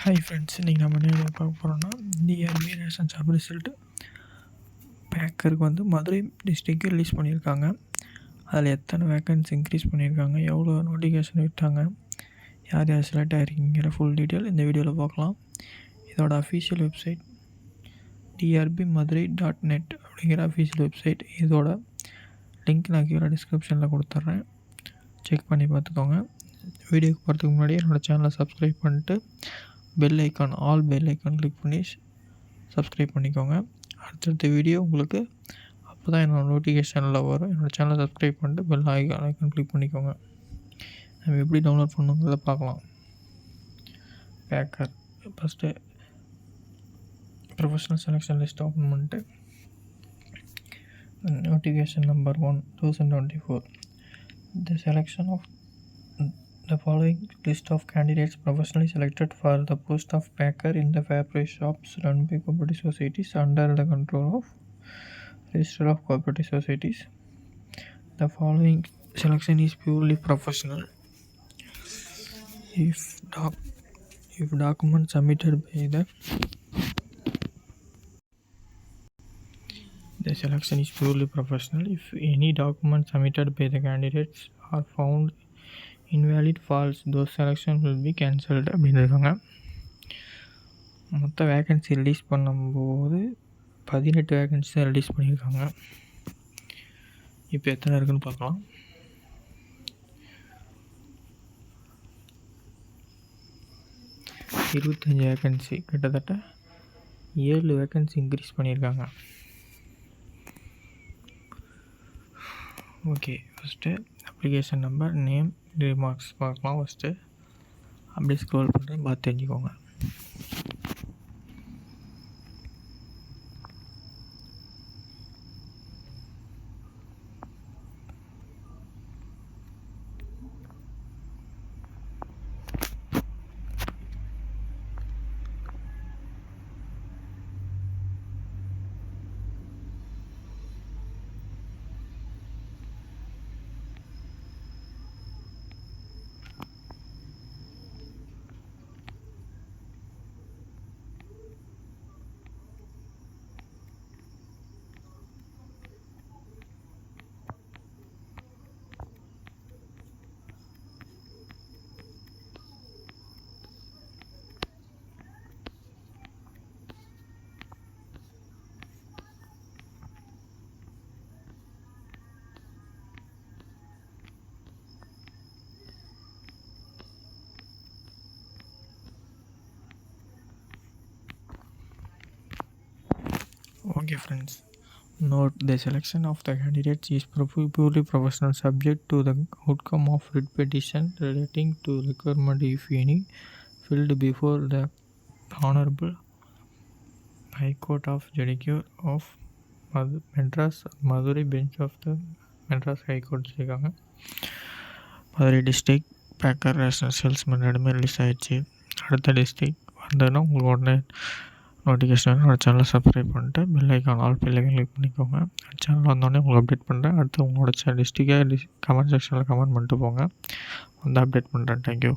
Hi friends, இன்றைக்கி நம்ம என்ன பார்க்க போகிறோம்னா டிஆர்பி ரேஷன் ஷாப் ரிசல்ட்டு பேக்கருக்கு வந்து மதுரை டிஸ்ட்ரிக்ட் ரிலீஸ் பண்ணியிருக்காங்க. அதில் எத்தனை வேக்கன்சி இன்க்ரீஸ் பண்ணியிருக்காங்க, எவ்வளோ நோட்டிஃபிகேஷன் விட்டாங்க, யார் யார் செலக்ட் ஆகிருக்கீங்கிற ஃபுல் டீட்டெயில் இந்த வீடியோவில் பார்க்கலாம். இதோட அஃபீஷியல் வெப்சைட் drbmadurai.net அப்படிங்கிற அஃபீஷியல் வெப்சைட். இதோட லிங்க் நான் கீழே டிஸ்கிரிப்ஷனில் கொடுத்துட்றேன், செக் பண்ணி பார்த்துக்கோங்க. வீடியோக்கு போகிறதுக்கு முன்னாடி என்னோடய சேனலை சப்ஸ்கிரைப் பண்ணிட்டு ஆல் பெல் ஐக்கான் கிளிக் பண்ணி சப்ஸ்கிரைப் பண்ணிக்கோங்க. அடுத்தடுத்த வீடியோ உங்களுக்கு அப்போ தான் என்னோடய நோட்டிஃபிகேஷனில் வரும். என்னோடய சேனலை சப்ஸ்கிரைப் பண்ணிட்டு பெல் ஐக்கான் கிளிக் பண்ணிக்கோங்க. நம்ம எப்படி டவுன்லோட் பண்ணுங்கிறத பார்க்கலாம். Baker first professional selection list open பண்ணிட்டு notification number 1 2024 the selection of the following list of candidates professionally selected for the post of packer in the fair price shops run by cooperative societies under the control of Register of Cooperative Societies. The following selection is purely professional. If documents submitted by the selection is purely professional. If any documents submitted by the candidates are found invalid, false, those selection will be cancelled அப்படின்னு இருக்காங்க. மொத்த vacancy release பண்ணும்போது 18 vacancy தான் release பண்ணியிருக்காங்க. இப்போ எத்தனை இருக்குன்னு பார்க்கலாம். இருபத்தஞ்சி வேக்கன்சி, கிட்டத்தட்ட 7 வேக்கன்சி இன்க்ரீஸ் பண்ணியிருக்காங்க. Okay, first application number, name, remarks பார்க்கலாம். ஃபஸ்ட்டு அப்படியே ஸ்க்ரோல் பண்ணுறேன், பார்த்து தெரிஞ்சுக்கோங்க. Okay friends, note the selection of the candidates is purely professional, subject to the outcome of writ petition relating to requirement, if any, filed before the Honorable High Court of Judicature of Madras Madurai bench of the Madras High Court. Madurai district Baker ration salesman ரெண்டுமே release ஆகிடுச்சு. அடுத்த district வந்ததுன்னா உங்களுக்கு உடனே notification என்னோட சேனலை subscribe பண்ணிட்டு bell icon all bell icon click பண்ணிக்கோங்க. சேனல் வந்தோடனே உங்களுக்கு அப்டேட் பண்ணுறேன். அடுத்து உங்களோட டிஸ்ட்ரிக்டை கமெண்ட் செக்ஷனில் கமெண்ட் பண்ணிட்டு போங்க, வந்து அப்டேட் பண்ணுறேன். தேங்க்யூ.